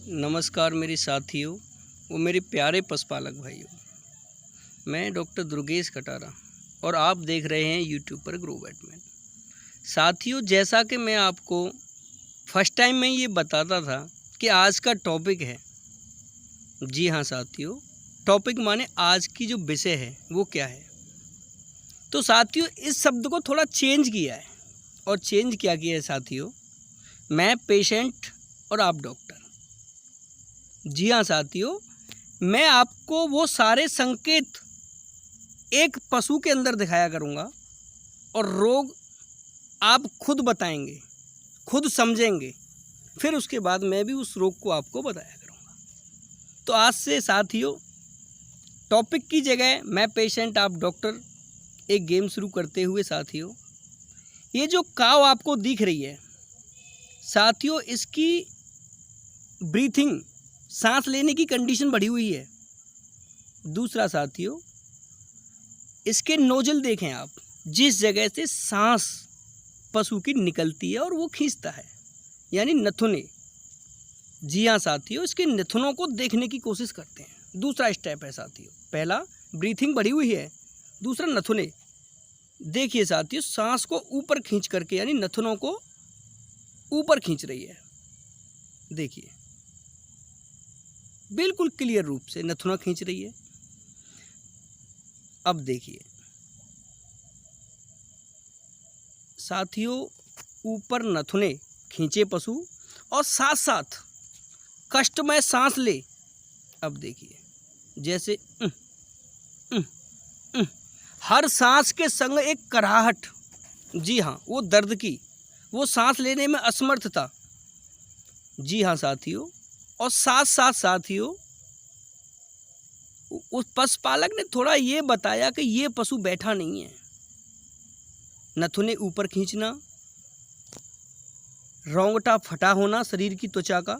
नमस्कार मेरे साथियों वो मेरे प्यारे पशुपालक भाइयों। मैं डॉक्टर दुर्गेश कटारा और आप देख रहे हैं यूट्यूब पर ग्रो बैटमैन। साथियों, जैसा कि मैं आपको फर्स्ट टाइम में ये बताता था कि आज का टॉपिक है, जी हाँ साथियों, टॉपिक माने आज की जो विषय है वो क्या है। तो साथियों, इस शब्द को थोड़ा चेंज किया है। और चेंज क्या किया है साथियों, मैं पेशेंट और आप डॉक्टर। जी हाँ साथियों, मैं आपको वो सारे संकेत एक पशु के अंदर दिखाया करूँगा और रोग आप खुद बताएंगे, खुद समझेंगे, फिर उसके बाद मैं भी उस रोग को आपको बताया करूँगा। तो आज से साथियों, टॉपिक की जगह मैं पेशेंट आप डॉक्टर एक गेम शुरू करते हुए साथियों, ये जो काव आपको दिख रही है साथियों, इसकी ब्रीथिंग, सांस लेने की कंडीशन बढ़ी हुई है। दूसरा साथियों, इसके नोजल देखें आप, जिस जगह से सांस पशु की निकलती है और वो खींचता है, यानी नथुने। जी हाँ साथियों, इसके नथुनों को देखने की कोशिश करते हैं। दूसरा स्टेप है साथियों, पहला ब्रीथिंग बढ़ी हुई है, दूसरा नथुने। देखिए साथियों, सांस को ऊपर खींच करके, यानी नथुनों को ऊपर खींच रही है। देखिए बिल्कुल क्लियर रूप से नथुना खींच रही है। अब देखिए साथियों, ऊपर नथुने खींचे पशु और साथ साथ कष्टमय सांस ले। अब देखिए जैसे हर सांस के संग एक कराहट, जी हाँ, वो दर्द की, वो सांस लेने में असमर्थ था। जी हाँ साथियों, और साथ साथ साथियों, उस पशुपालक ने थोड़ा ये बताया कि ये पशु बैठा नहीं है। नथुने ऊपर खींचना, रोंगटा फटा होना शरीर की त्वचा का,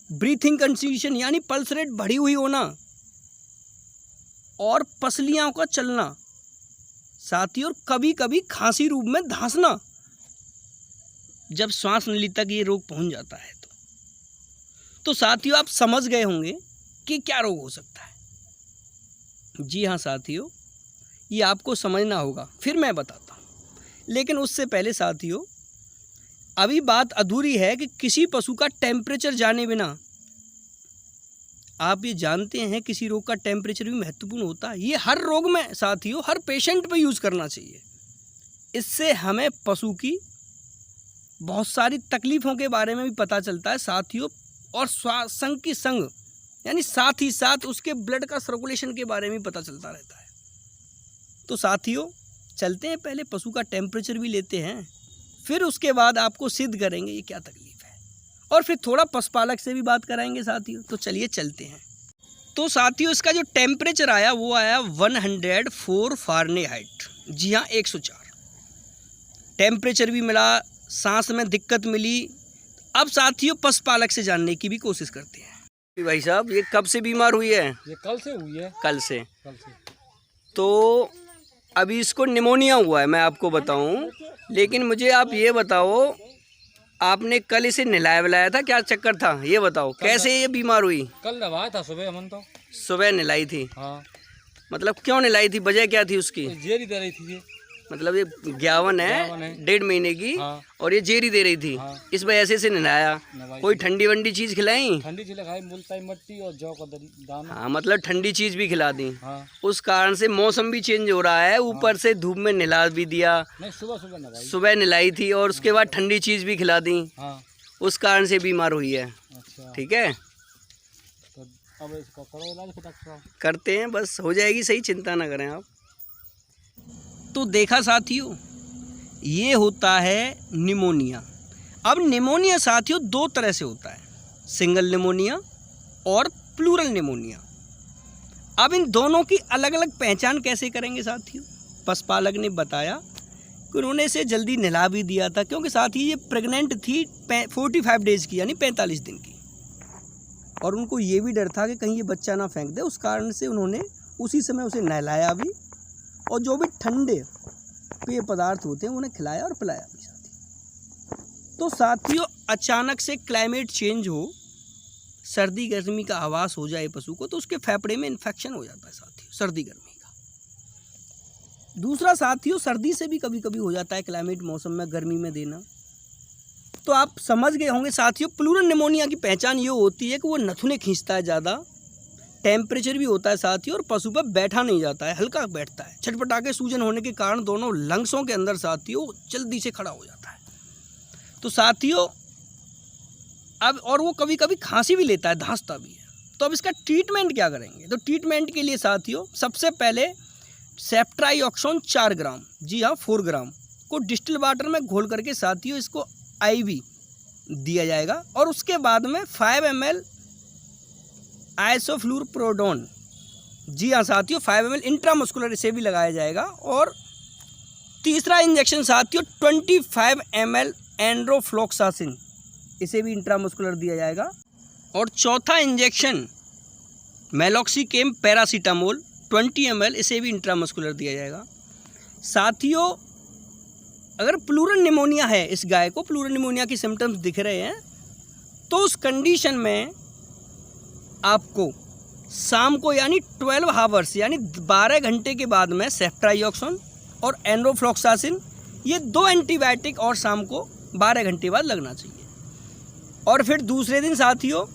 ब्रीथिंग कंडीशन यानी पल्स रेट बढ़ी हुई होना, और पसलियां का चलना साथियों, कभी कभी खांसी रूप में धांसना। जब श्वास नली तक ये रोग पहुंच जाता है तो साथियों, आप समझ गए होंगे कि क्या रोग हो सकता है। जी हाँ साथियों, ये आपको समझना होगा, फिर मैं बताता हूँ। लेकिन उससे पहले साथियों, अभी बात अधूरी है कि किसी पशु का टेम्परेचर जाने बिना, आप ये जानते हैं किसी रोग का टेम्परेचर भी महत्वपूर्ण होता है। ये हर रोग में साथियों, हर पेशेंट पे यूज़ करना चाहिए। इससे हमें पशु की बहुत सारी तकलीफ़ों के बारे में भी पता चलता है साथियों, और संग की संग, यानी साथ ही साथ उसके ब्लड का सर्कुलेशन के बारे में पता चलता रहता है। तो साथियों, चलते हैं, पहले पशु का टेम्परेचर भी लेते हैं, फिर उसके बाद आपको सिद्ध करेंगे ये क्या तकलीफ़ है, और फिर थोड़ा पशुपालक से भी बात कराएंगे साथियों। तो चलिए चलते हैं। तो साथियों, इसका जो टेम्परेचर आया वो आया 104 फ़ारेनहाइट। जी हाँ, 104 टेम्परेचर भी मिला, सांस में दिक्कत मिली। अब साथियों, पशुपालक से जानने की भी कोशिश करते हैं। भाई साहब, ये कब से बीमार हुई है? ये कल से हुई है। कल से। तो अभी इसको निमोनिया हुआ है, मैं आपको बताऊं। लेकिन मुझे आप ये बताओ, आपने कल इसे नहलाया वलाया था, क्या चक्कर था ये बताओ, कैसे ये बीमार हुई? कल नहलाया था सुबह, हमन तो सुबह नहलाई थी। हाँ। मतलब क्यों नहलाई थी, वजह क्या थी उसकी? जेरी दे रही थी ये। मतलब ये 51 है, 1.5 महीने की। हाँ। और ये जेरी दे रही थी। हाँ। इस वजह से नहलाया। कोई ठंडी वंडी चीज़ खिलाई? ठंडी चीज़ खाई, मुल्ताई मट्टी और जौ का दाना। हाँ, मतलब ठंडी चीज़ भी खिला दी। हाँ। उस कारण से मौसम भी चेंज हो रहा है, ऊपर से धूप में नहला भी दिया। नहीं, सुबह सुबह नहलाई। सुबह नहलाई थी और उसके बाद ठंडी चीज़ भी खिला दी। हाँ। उस कारण से बीमार हुई है। अच्छा, ठीक है, तो अब इसका करो इलाज फिर डॉक्टर साहब। करते हैं, बस हो जाएगी सही, चिंता ना करें आप। तो देखा साथियों, ये होता है निमोनिया। अब निमोनिया साथियों दो तरह से होता है, सिंगल निमोनिया और प्लूरल निमोनिया। अब इन दोनों की अलग अलग पहचान कैसे करेंगे साथियों? पशुपालक ने बताया कि उन्होंने इसे जल्दी नहला भी दिया था, क्योंकि साथी ये प्रेग्नेंट थी 45 डेज़ की, यानी 45 दिन की, और उनको ये भी डर था कि कहीं ये बच्चा ना फेंक दे। उस कारण से उन्होंने उसी समय उसे नहलाया भी, और जो भी ठंडे पेय पदार्थ होते हैं उन्हें खिलाया और पिलाया भी साथी। तो साथियों, अचानक से क्लाइमेट चेंज हो सर्दी गर्मी का आभास हो जाए पशु को तो उसके फेफड़े में इन्फेक्शन हो जाता है साथियों, सर्दी गर्मी का। दूसरा साथियों, सर्दी से भी कभी कभी हो जाता है क्लाइमेट मौसम में गर्मी में देना। तो आप समझ गए होंगे साथियों, प्लूरल निमोनिया की पहचान ये होती है कि वो नथुने खींचता है ज़्यादा, टेम्परेचर भी होता है साथियों, और पशु पर बैठा नहीं जाता है, हल्का बैठता है। छटपटा के सूजन होने के कारण दोनों लंग्सों के अंदर साथियों जल्दी से खड़ा हो जाता है। तो साथियों अब और वो कभी कभी खांसी भी लेता है, धांसता भी है। तो अब इसका ट्रीटमेंट क्या करेंगे? तो ट्रीटमेंट के लिए साथियों सबसे पहले सेफ्ट्राइऑक्सोन 4 ग्राम, जी हाँ 4 ग्राम को डिस्टिल वाटर में घोल करके साथियों इसको IV दिया जाएगा। और उसके बाद में 5 ml आइसोफ्लूरोप्रोडोन, जी हाँ साथियों 5 ml इंट्रामस्कुलर इसे भी लगाया जाएगा। और तीसरा इंजेक्शन साथियों 25 ml एंड्रोफ्लोक्सासिन, इसे भी इंट्रामस्कुलर दिया जाएगा। और चौथा इंजेक्शन मेलॉक्सिकेम पैरासीटामोल 20 ml, इसे भी इंट्रामस्कुलर दिया जाएगा। साथियों अगर प्लूरल निमोनिया है, इस गाय को प्लूरल निमोनिया की सिम्टम्स दिख रहे हैं, तो उस कंडीशन में आपको शाम को यानी 12 आवर्स यानी 12 घंटे के बाद में सेफ्ट्राइऑक्सोन और एंड्रोफ्लोक्सासिन, ये 2 एंटीबायोटिक और शाम को 12 घंटे बाद लगना चाहिए। और फिर दूसरे दिन साथियों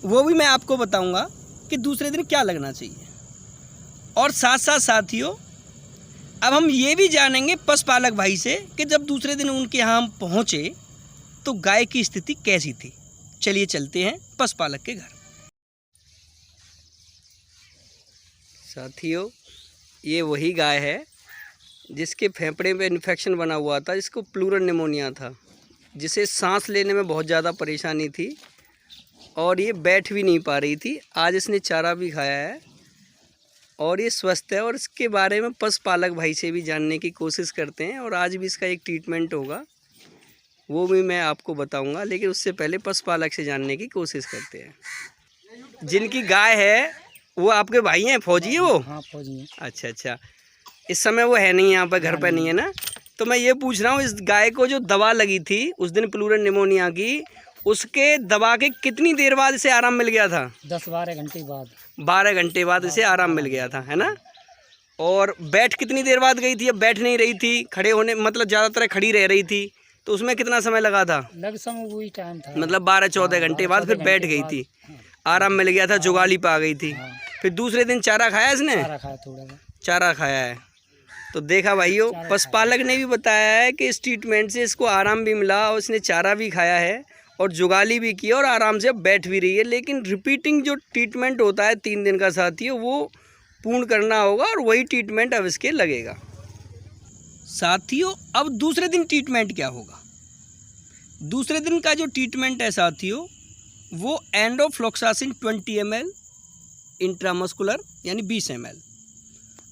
वो भी मैं आपको बताऊंगा कि दूसरे दिन क्या लगना चाहिए। और साथ साथ साथियों अब हम ये भी जानेंगे पशुपालक भाई से कि जब दूसरे दिन उनके यहाँ हम पहुँचे तो गाय की स्थिति कैसी थी। चलिए चलते हैं पशुपालक के घर। साथियों ये वही गाय है जिसके फेफड़े में इन्फेक्शन बना हुआ था, जिसको प्लूरल निमोनिया था, जिसे सांस लेने में बहुत ज़्यादा परेशानी थी और ये बैठ भी नहीं पा रही थी। आज इसने चारा भी खाया है और ये स्वस्थ है। और इसके बारे में पशुपालक भाई से भी जानने की कोशिश करते हैं और आज भी इसका एक ट्रीटमेंट होगा, वो भी मैं आपको बताऊंगा। लेकिन उससे पहले पशुपालक से जानने की कोशिश करते हैं। जिनकी गाय है वो आपके भाई हैं, फौजी है वो? हाँ फौजी हैं। अच्छा अच्छा, इस समय वो है नहीं यहाँ पर, घर पर नहीं है ना? तो मैं ये पूछ रहा हूँ इस गाय को जो दवा लगी थी उस दिन प्लूरल निमोनिया की, उसके दवा के कितनी देर बाद इसे आराम मिल गया था? 10-12 घंटे बाद। 12 घंटे बाद इसे आराम मिल गया था, है ना? और बैठ कितनी देर बाद गई थी? अब बैठ नहीं रही थी, खड़े होने मतलब ज़्यादातर खड़ी रह रही थी, तो उसमें कितना समय लगा था? लग समय वही टाइम था, मतलब 12-14 घंटे बाद फिर बैठ गई थी, आराम मिल गया था, जुगाली पा गई थी। फिर दूसरे दिन चारा खाया इसने? चारा खाया, थोड़ा सा चारा खाया है। तो देखा भाइयों, पशुपालक ने भी बताया है कि इस ट्रीटमेंट से इसको आराम भी मिला और इसने चारा भी खाया है और जुगाली भी की और आराम से बैठ भी रही है। लेकिन रिपीटिंग जो ट्रीटमेंट होता है 3 दिन का साथियों, वो पूर्ण करना होगा और वही ट्रीटमेंट अब इसके लगेगा। साथियों अब दूसरे दिन ट्रीटमेंट क्या होगा? दूसरे दिन का जो ट्रीटमेंट है साथियों वो एंड्रोफ्लोक्सासिन 20 ml इंट्रामस्कुलर यानी 20 ml।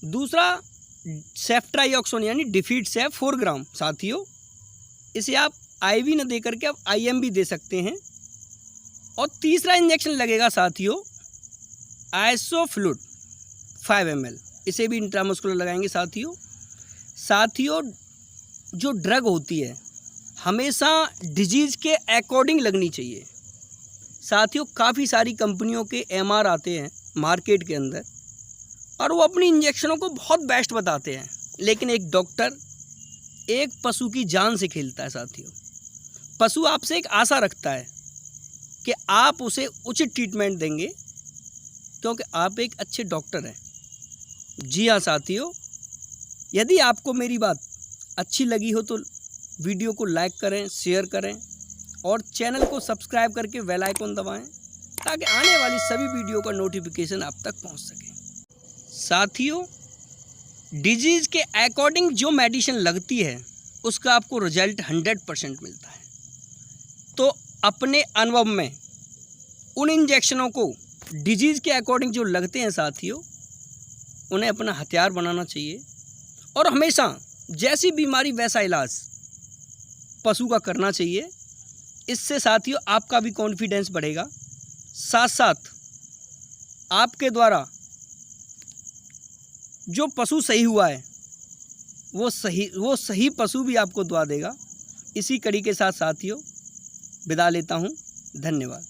दूसरा सेफ्ट्राइऑक्सोन यानी डिफीट से 4 ग्राम साथियों, इसे आप IV न दे करके आप IM भी दे सकते हैं। और तीसरा इंजेक्शन लगेगा साथियों आइसोफ्लूड 5 ml, इसे भी इंट्रामस्कुलर लगाएंगे साथियों। साथियों जो ड्रग होती है हमेशा डिजीज़ के अकॉर्डिंग लगनी चाहिए। साथियों काफ़ी सारी कंपनियों के MR आते हैं मार्केट के अंदर और वो अपनी इंजेक्शनों को बहुत बेस्ट बताते हैं, लेकिन एक डॉक्टर एक पशु की जान से खेलता है साथियों। पशु आपसे एक आशा रखता है कि आप उसे उचित ट्रीटमेंट देंगे क्योंकि आप एक अच्छे डॉक्टर हैं। जी हाँ साथियों, यदि आपको मेरी बात अच्छी लगी हो तो वीडियो को लाइक करें, शेयर करें और चैनल को सब्सक्राइब करके बेल आइकन दबाएं ताकि आने वाली सभी वीडियो का नोटिफिकेशन आप तक पहुंच सके। साथियों डिजीज़ के अकॉर्डिंग जो मेडिसिन लगती है उसका आपको रिजल्ट 100% मिलता है। तो अपने अनुभव में उन इंजेक्शनों को डिजीज़ के अकॉर्डिंग जो लगते हैं साथियों उन्हें अपना हथियार बनाना चाहिए और हमेशा जैसी बीमारी वैसा इलाज पशु का करना चाहिए। इससे साथियों आपका भी कॉन्फिडेंस बढ़ेगा, साथ साथ आपके द्वारा जो पशु सही हुआ है वो सही पशु भी आपको दुआ देगा। इसी कड़ी के साथ साथियों विदा लेता हूँ। धन्यवाद।